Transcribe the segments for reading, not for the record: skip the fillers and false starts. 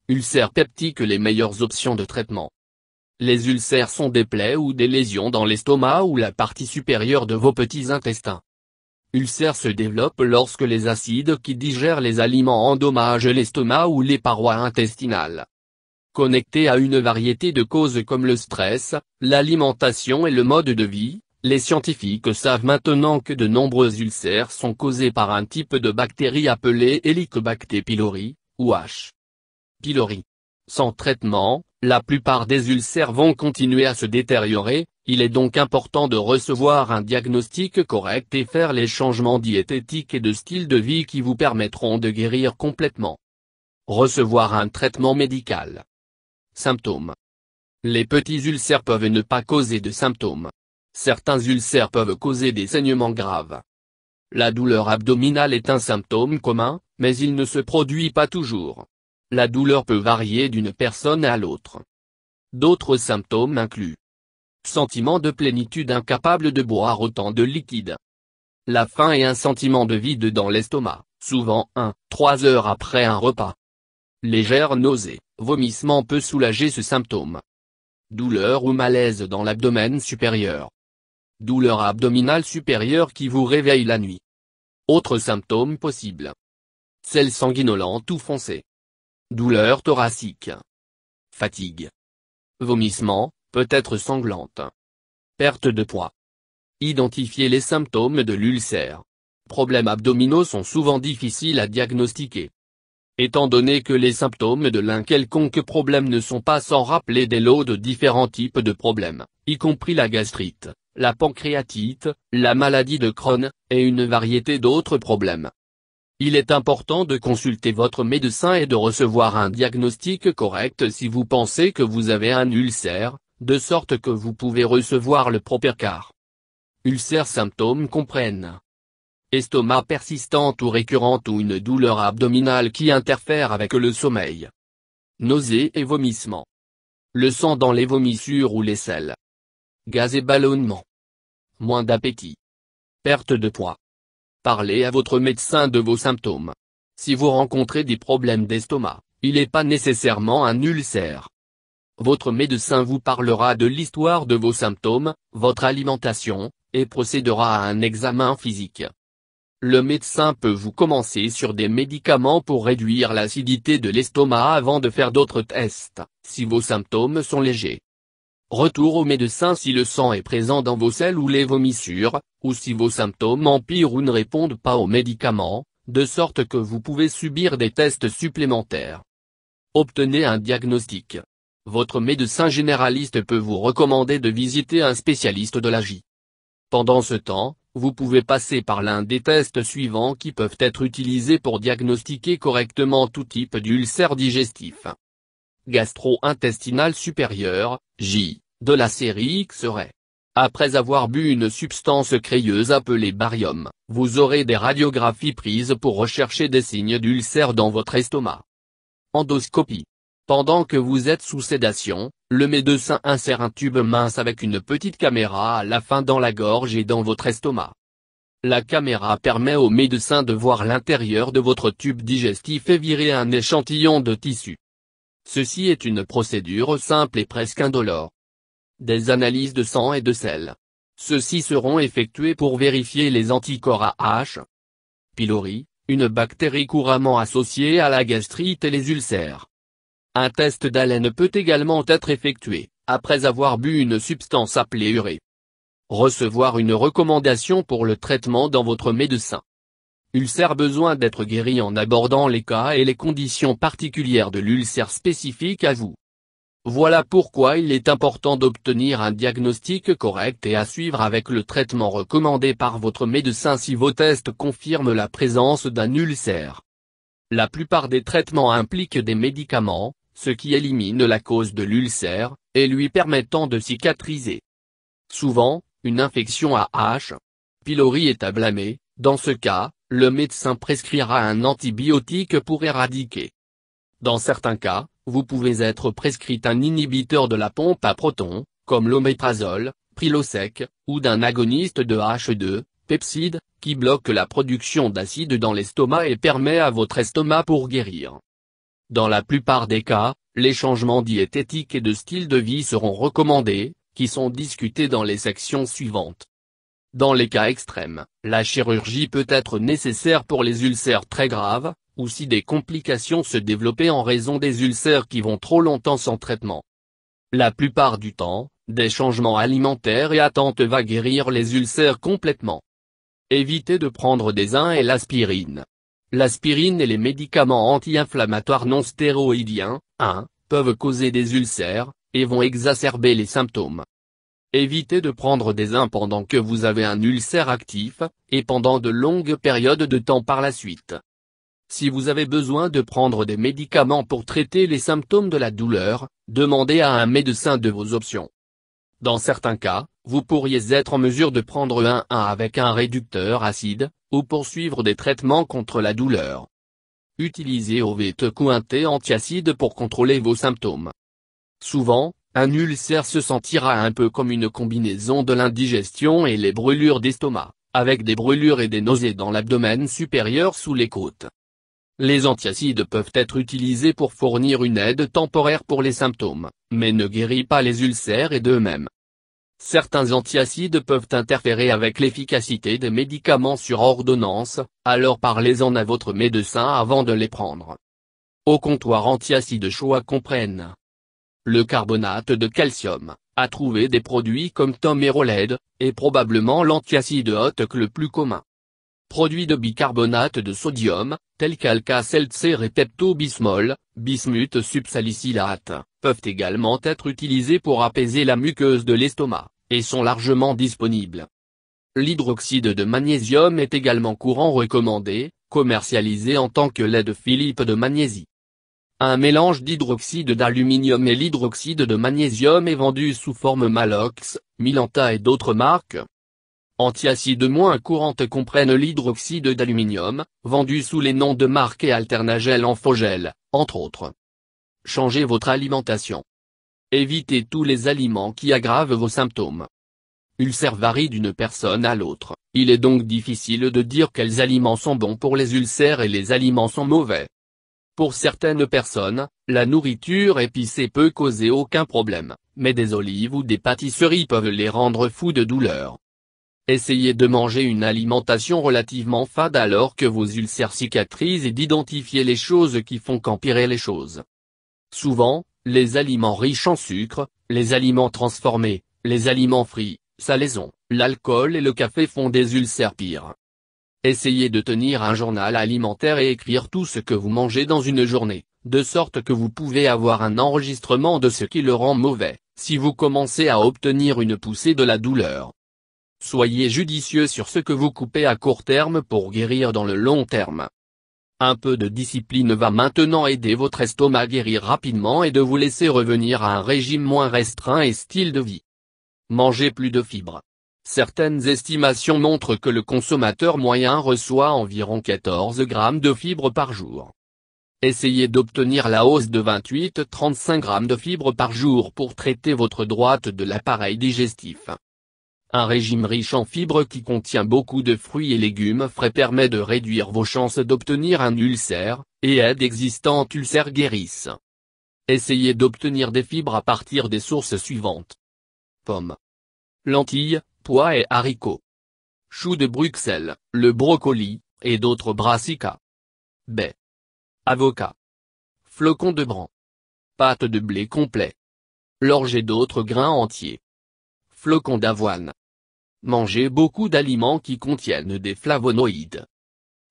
Ulcères peptiques. Les meilleures options de traitement. Les ulcères sont des plaies ou des lésions dans l'estomac ou la partie supérieure de vos petits intestins. Ulcères se développent lorsque les acides qui digèrent les aliments endommagent l'estomac ou les parois intestinales. Connectés à une variété de causes comme le stress, l'alimentation et le mode de vie, les scientifiques savent maintenant que de nombreux ulcères sont causés par un type de bactérie appelée Helicobacter pylori, ou H. pylori. Sans traitement, la plupart des ulcères vont continuer à se détériorer. Il est donc important de recevoir un diagnostic correct et faire les changements diététiques et de style de vie qui vous permettront de guérir complètement. Recevoir un traitement médical. Symptômes. Les petits ulcères peuvent ne pas causer de symptômes. Certains ulcères peuvent causer des saignements graves. La douleur abdominale est un symptôme commun, mais il ne se produit pas toujours. La douleur peut varier d'une personne à l'autre. D'autres symptômes incluent sentiment de plénitude, incapable de boire autant de liquide. La faim et un sentiment de vide dans l'estomac, souvent 1-3 heures après un repas. Légère nausée, vomissement peut soulager ce symptôme. Douleur ou malaise dans l'abdomen supérieur. Douleur abdominale supérieure qui vous réveille la nuit. Autres symptômes possibles. Selles sanguinolentes ou foncées. Douleur thoracique. Fatigue. Vomissement, peut-être sanglante. Perte de poids. Identifier les symptômes de l'ulcère. Problèmes abdominaux sont souvent difficiles à diagnostiquer. Étant donné que les symptômes de l'un quelconque problème ne sont pas sans rappeler des lots de différents types de problèmes, y compris la gastrite, la pancréatite, la maladie de Crohn, et une variété d'autres problèmes. Il est important de consulter votre médecin et de recevoir un diagnostic correct si vous pensez que vous avez un ulcère, de sorte que vous pouvez recevoir le Propercar. Ulcères. Symptômes comprennent estomac persistante ou récurrente ou une douleur abdominale qui interfère avec le sommeil. Nausées et vomissements. Le sang dans les vomissures ou les selles. Gaz et ballonnement. Moins d'appétit. Perte de poids. Parlez à votre médecin de vos symptômes. Si vous rencontrez des problèmes d'estomac, il n'est pas nécessairement un ulcère. Votre médecin vous parlera de l'histoire de vos symptômes, votre alimentation, et procédera à un examen physique. Le médecin peut vous commencer sur des médicaments pour réduire l'acidité de l'estomac avant de faire d'autres tests, si vos symptômes sont légers. Retour au médecin si le sang est présent dans vos selles ou les vomissures, ou si vos symptômes empirent ou ne répondent pas aux médicaments, de sorte que vous pouvez subir des tests supplémentaires. Obtenez un diagnostic. Votre médecin généraliste peut vous recommander de visiter un spécialiste de l'AGI. Pendant ce temps, vous pouvez passer par l'un des tests suivants qui peuvent être utilisés pour diagnostiquer correctement tout type d'ulcère digestif. Gastro-intestinal supérieur, J, de la série X-ray. Après avoir bu une substance crayeuse appelée barium, vous aurez des radiographies prises pour rechercher des signes d'ulcère dans votre estomac. Endoscopie. Pendant que vous êtes sous sédation, le médecin insère un tube mince avec une petite caméra à la fin dans la gorge et dans votre estomac. La caméra permet au médecin de voir l'intérieur de votre tube digestif et virer un échantillon de tissu. Ceci est une procédure simple et presque indolore. Des analyses de sang et de sel. Ceux-ci seront effectués pour vérifier les anticorps à H. pylori, une bactérie couramment associée à la gastrite et les ulcères. Un test d'haleine peut également être effectué, après avoir bu une substance appelée urée. Recevoir une recommandation pour le traitement dans votre médecin. Ulcère. Besoin d'être guéri en abordant les cas et les conditions particulières de l'ulcère spécifique à vous. Voilà pourquoi il est important d'obtenir un diagnostic correct et à suivre avec le traitement recommandé par votre médecin si vos tests confirment la présence d'un ulcère. La plupart des traitements impliquent des médicaments, ce qui élimine la cause de l'ulcère, et lui permettant de cicatriser. Souvent, une infection à H. pylori est à blâmer. Dans ce cas, le médecin prescrira un antibiotique pour éradiquer. Dans certains cas, vous pouvez être prescrit un inhibiteur de la pompe à protons, comme l'oméprazole, Prilosec, ou d'un agoniste de H2, pepside, qui bloque la production d'acide dans l'estomac et permet à votre estomac pour guérir. Dans la plupart des cas, les changements diététiques et de style de vie seront recommandés, qui sont discutés dans les sections suivantes. Dans les cas extrêmes, la chirurgie peut être nécessaire pour les ulcères très graves, ou si des complications se développent en raison des ulcères qui vont trop longtemps sans traitement. La plupart du temps, des changements alimentaires et attentes va guérir les ulcères complètement. Évitez de prendre des et l'aspirine. L'aspirine et les médicaments anti-inflammatoires non stéroïdiens, peuvent causer des ulcères, et vont exacerber les symptômes. Évitez de prendre des pendant que vous avez un ulcère actif, et pendant de longues périodes de temps par la suite. Si vous avez besoin de prendre des médicaments pour traiter les symptômes de la douleur, demandez à un médecin de vos options. Dans certains cas, vous pourriez être en mesure de prendre un avec un réducteur acide, ou poursuivre des traitements contre la douleur. Utilisez Ovetek ou un thé antiacide pour contrôler vos symptômes. Souvent, un ulcère se sentira un peu comme une combinaison de l'indigestion et les brûlures d'estomac, avec des brûlures et des nausées dans l'abdomen supérieur sous les côtes. Les antiacides peuvent être utilisés pour fournir une aide temporaire pour les symptômes, mais ne guérit pas les ulcères et d'eux-mêmes. Certains antiacides peuvent interférer avec l'efficacité des médicaments sur ordonnance, alors parlez-en à votre médecin avant de les prendre. Au comptoir antiacides choix comprennent le carbonate de calcium, à trouver des produits comme Tomérolled, est probablement l'antiacide Ovetek le plus commun. Produits de bicarbonate de sodium, tels qu'Alka-Seltzer et Pepto-Bismol, bismuth subsalicylate, peuvent également être utilisés pour apaiser la muqueuse de l'estomac, et sont largement disponibles. L'hydroxyde de magnésium est également courant recommandé, commercialisé en tant que lait de Philippe de magnésie. Un mélange d'hydroxyde d'aluminium et l'hydroxyde de magnésium est vendu sous forme Malox, Milanta et d'autres marques. Antiacides moins courantes comprennent l'hydroxyde d'aluminium, vendu sous les noms de marque et Alternagel Amphogel, entre autres. Changez votre alimentation. Évitez tous les aliments qui aggravent vos symptômes. Ulcères varient d'une personne à l'autre, il est donc difficile de dire quels aliments sont bons pour les ulcères et les aliments sont mauvais. Pour certaines personnes, la nourriture épicée peut causer aucun problème, mais des olives ou des pâtisseries peuvent les rendre fous de douleur. Essayez de manger une alimentation relativement fade alors que vos ulcères cicatrisent et d'identifier les choses qui font qu'empirer les choses. Souvent, les aliments riches en sucre, les aliments transformés, les aliments frits, salaisons, l'alcool et le café font des ulcères pires. Essayez de tenir un journal alimentaire et écrire tout ce que vous mangez dans une journée, de sorte que vous pouvez avoir un enregistrement de ce qui le rend mauvais, si vous commencez à obtenir une poussée de la douleur. Soyez judicieux sur ce que vous coupez à court terme pour guérir dans le long terme. Un peu de discipline va maintenant aider votre estomac à guérir rapidement et de vous laisser revenir à un régime moins restreint et style de vie. Mangez plus de fibres. Certaines estimations montrent que le consommateur moyen reçoit environ 14 grammes de fibres par jour. Essayez d'obtenir la hausse de 28-35 grammes de fibres par jour pour traiter votre droite de l'appareil digestif. Un régime riche en fibres qui contient beaucoup de fruits et légumes frais permet de réduire vos chances d'obtenir un ulcère, et aide existant ulcères guérissent. Essayez d'obtenir des fibres à partir des sources suivantes. Pommes, lentilles, pois et haricots. Choux de Bruxelles, le brocoli, et d'autres brassicas. Baies. Avocat. Flocons de bran. Pâte de blé complet. L'orge et d'autres grains entiers. Flocons d'avoine. Mangez beaucoup d'aliments qui contiennent des flavonoïdes.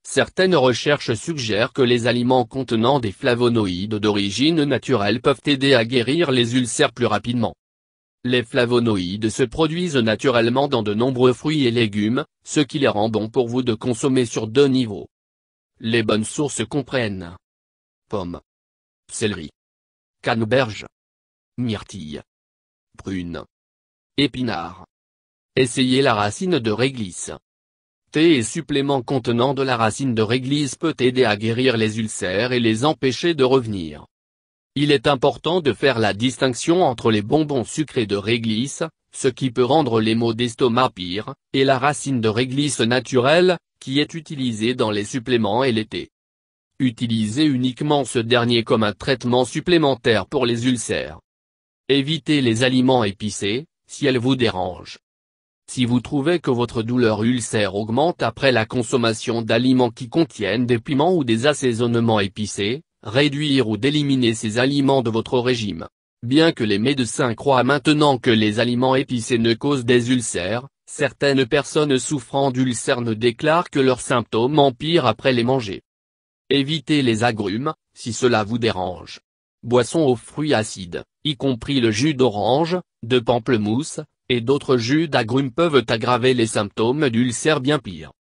Certaines recherches suggèrent que les aliments contenant des flavonoïdes d'origine naturelle peuvent aider à guérir les ulcères plus rapidement. Les flavonoïdes se produisent naturellement dans de nombreux fruits et légumes, ce qui les rend bons pour vous de consommer sur 2 niveaux. Les bonnes sources comprennent pommes, céleri, canneberge, myrtille, prune, épinards. Essayez la racine de réglisse. Thé et suppléments contenant de la racine de réglisse peut aider à guérir les ulcères et les empêcher de revenir. Il est important de faire la distinction entre les bonbons sucrés de réglisse, ce qui peut rendre les maux d'estomac pires, et la racine de réglisse naturelle, qui est utilisée dans les suppléments et les thés. utilisez uniquement ce dernier comme un traitement supplémentaire pour les ulcères. Évitez les aliments épicés, si elles vous dérangent. Si vous trouvez que votre douleur ulcère augmente après la consommation d'aliments qui contiennent des piments ou des assaisonnements épicés, réduire ou d'éliminer ces aliments de votre régime. Bien que les médecins croient maintenant que les aliments épicés ne causent des ulcères, certaines personnes souffrant d'ulcères ne déclarent que leurs symptômes empirent après les manger. Évitez les agrumes, si cela vous dérange. Boissons aux fruits acides, y compris le jus d'orange, de pamplemousse, et d'autres jus d'agrumes peuvent aggraver les symptômes d'ulcères bien pire.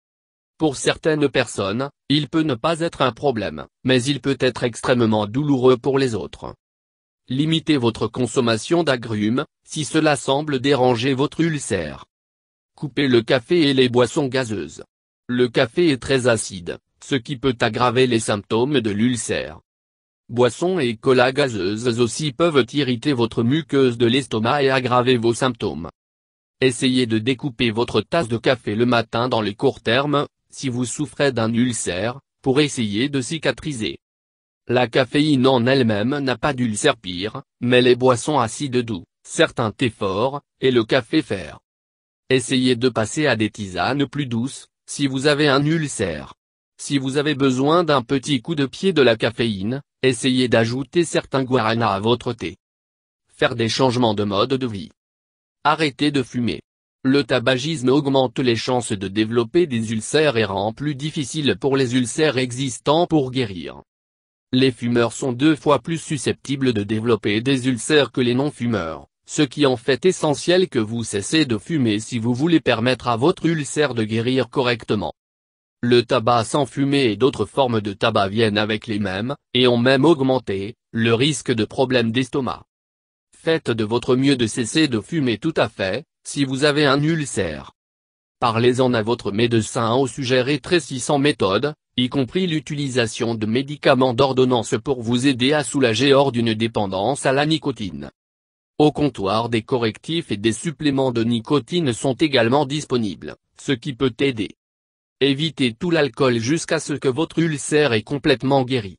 Pour certaines personnes, il peut ne pas être un problème, mais il peut être extrêmement douloureux pour les autres. Limitez votre consommation d'agrumes, si cela semble déranger votre ulcère. Coupez le café et les boissons gazeuses. Le café est très acide, ce qui peut aggraver les symptômes de l'ulcère. Boissons et colas gazeuses aussi peuvent irriter votre muqueuse de l'estomac et aggraver vos symptômes. Essayez de découper votre tasse de café le matin dans le court terme, si vous souffrez d'un ulcère, pour essayer de cicatriser. La caféine en elle-même n'a pas d'ulcère pire, mais les boissons acides doux, certains thés forts, et le café fer. Essayez de passer à des tisanes plus douces, si vous avez un ulcère. Si vous avez besoin d'un petit coup de pied de la caféine, essayez d'ajouter certains guaranas à votre thé. Faire des changements de mode de vie. Arrêtez de fumer. Le tabagisme augmente les chances de développer des ulcères et rend plus difficile pour les ulcères existants pour guérir. Les fumeurs sont 2 fois plus susceptibles de développer des ulcères que les non-fumeurs, ce qui en fait essentiel que vous cessez de fumer si vous voulez permettre à votre ulcère de guérir correctement. Le tabac sans fumée et d'autres formes de tabac viennent avec les mêmes, et ont même augmenté, le risque de problèmes d'estomac. Faites de votre mieux de cesser de fumer tout à fait, si vous avez un ulcère. Parlez-en à votre médecin au sujet rétrécissant méthode, y compris l'utilisation de médicaments d'ordonnance pour vous aider à soulager hors d'une dépendance à la nicotine. Au comptoir des correctifs et des suppléments de nicotine sont également disponibles, ce qui peut aider. Évitez tout l'alcool jusqu'à ce que votre ulcère est complètement guéri.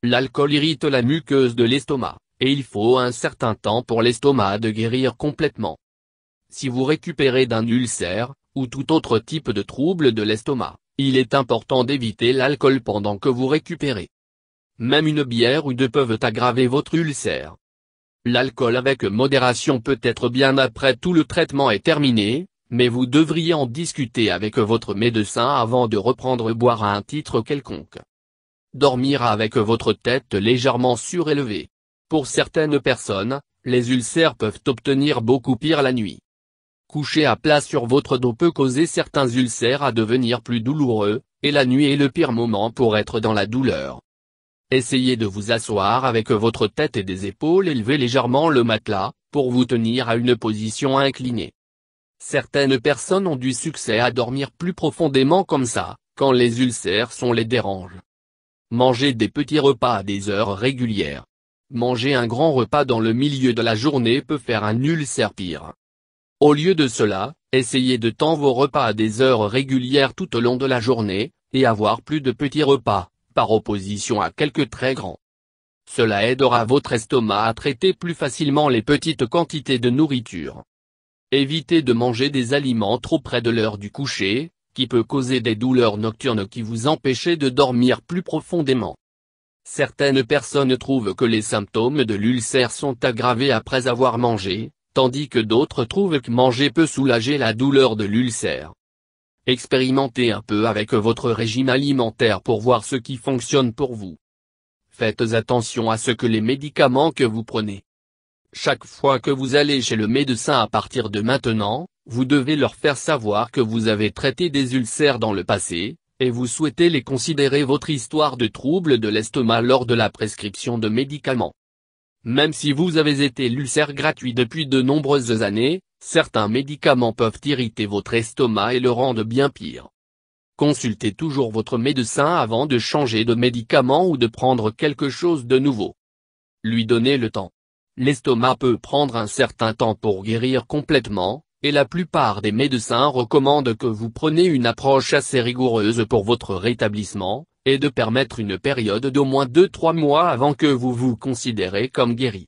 L'alcool irrite la muqueuse de l'estomac, et il faut un certain temps pour l'estomac de guérir complètement. Si vous récupérez d'un ulcère, ou tout autre type de trouble de l'estomac, il est important d'éviter l'alcool pendant que vous récupérez. Même une bière ou deux peuvent aggraver votre ulcère. L'alcool avec modération peut être bien après tout le traitement est terminé, mais vous devriez en discuter avec votre médecin avant de reprendre boire à un titre quelconque. Dormir avec votre tête légèrement surélevée. Pour certaines personnes, les ulcères peuvent obtenir beaucoup pire la nuit. Coucher à plat sur votre dos peut causer certains ulcères à devenir plus douloureux, et la nuit est le pire moment pour être dans la douleur. Essayez de vous asseoir avec votre tête et des épaules élevées légèrement le matelas, pour vous tenir à une position inclinée. Certaines personnes ont du succès à dormir plus profondément comme ça, quand les ulcères les dérangent. Mangez des petits repas à des heures régulières. Manger un grand repas dans le milieu de la journée peut faire un ulcère pire. Au lieu de cela, essayez de tendre vos repas à des heures régulières tout au long de la journée, et avoir plus de petits repas, par opposition à quelques très grands. Cela aidera votre estomac à traiter plus facilement les petites quantités de nourriture. Évitez de manger des aliments trop près de l'heure du coucher, qui peut causer des douleurs nocturnes qui vous empêchent de dormir plus profondément. Certaines personnes trouvent que les symptômes de l'ulcère sont aggravés après avoir mangé, tandis que d'autres trouvent que manger peut soulager la douleur de l'ulcère. Expérimentez un peu avec votre régime alimentaire pour voir ce qui fonctionne pour vous. Faites attention à ce que les médicaments que vous prenez. Chaque fois que vous allez chez le médecin à partir de maintenant, vous devez leur faire savoir que vous avez traité des ulcères dans le passé, et vous souhaitez les considérer votre histoire de troubles de l'estomac lors de la prescription de médicaments. Même si vous avez été l'ulcère gratuit depuis de nombreuses années, certains médicaments peuvent irriter votre estomac et le rendre bien pire. Consultez toujours votre médecin avant de changer de médicament ou de prendre quelque chose de nouveau. Lui donnez le temps. L'estomac peut prendre un certain temps pour guérir complètement, et la plupart des médecins recommandent que vous preniez une approche assez rigoureuse pour votre rétablissement, et de permettre une période d'au moins 2-3 mois avant que vous vous considérez comme guéri.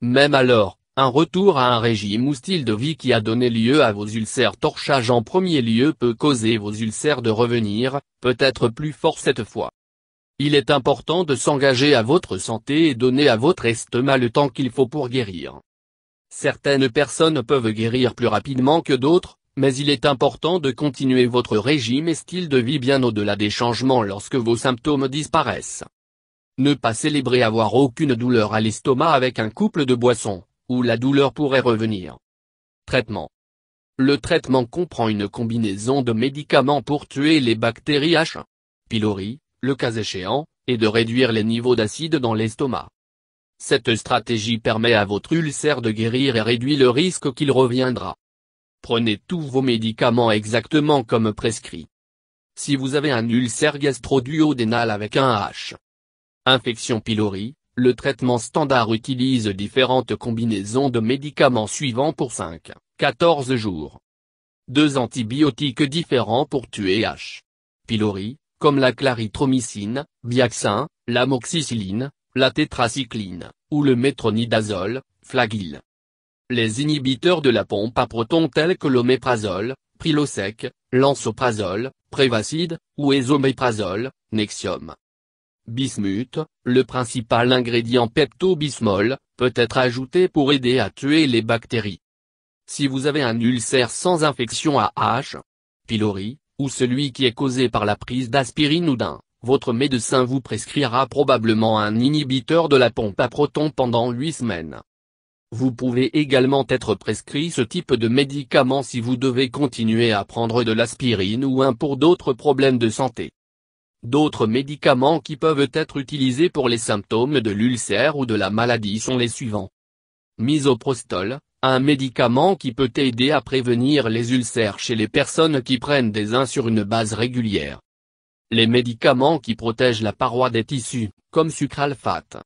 Même alors, un retour à un régime ou style de vie qui a donné lieu à vos ulcères torchage en premier lieu peut causer vos ulcères de revenir, peut-être plus fort cette fois. Il est important de s'engager à votre santé et donner à votre estomac le temps qu'il faut pour guérir. Certaines personnes peuvent guérir plus rapidement que d'autres, mais il est important de continuer votre régime et style de vie bien au-delà des changements lorsque vos symptômes disparaissent. Ne pas célébrer avoir aucune douleur à l'estomac avec un couple de boissons, où la douleur pourrait revenir. Traitement. Le traitement comprend une combinaison de médicaments pour tuer les bactéries H. pylori, le cas échéant, et de réduire les niveaux d'acide dans l'estomac. Cette stratégie permet à votre ulcère de guérir et réduit le risque qu'il reviendra. Prenez tous vos médicaments exactement comme prescrit. Si vous avez un ulcère gastro-duodénal avec un H. infection pylori, le traitement standard utilise différentes combinaisons de médicaments suivants pour 5-14 jours. 2 antibiotiques différents pour tuer H. pylori, comme la clarithromycine, Viaxin, l'amoxicilline, la tétracycline, ou le métronidazole, Flagyl. Les inhibiteurs de la pompe à protons tels que l'oméprazole, Prilosec, lansoprazole, Prevacid, ou esoméprazole, Nexium. Bismuth, le principal ingrédient pepto-bismol, peut être ajouté pour aider à tuer les bactéries. Si vous avez un ulcère sans infection à H. pylori, ou celui qui est causé par la prise d'aspirine ou d'un, votre médecin vous prescrira probablement un inhibiteur de la pompe à protons pendant 8 semaines. Vous pouvez également être prescrit ce type de médicament si vous devez continuer à prendre de l'aspirine ou un pour d'autres problèmes de santé. D'autres médicaments qui peuvent être utilisés pour les symptômes de l'ulcère ou de la maladie sont les suivants. Misoprostol, un médicament qui peut aider à prévenir les ulcères chez les personnes qui prennent des uns sur une base régulière. Les médicaments qui protègent la paroi des tissus, comme sucralfate.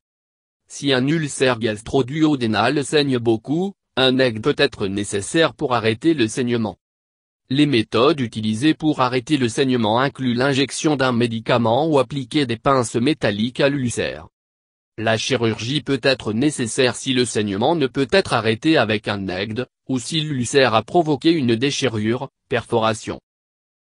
Si un ulcère gastro-duodénal saigne beaucoup, un AIG peut être nécessaire pour arrêter le saignement. Les méthodes utilisées pour arrêter le saignement incluent l'injection d'un médicament ou appliquer des pinces métalliques à l'ulcère. La chirurgie peut être nécessaire si le saignement ne peut être arrêté avec un AIG, ou si l'ulcère a provoqué une déchirure, perforation.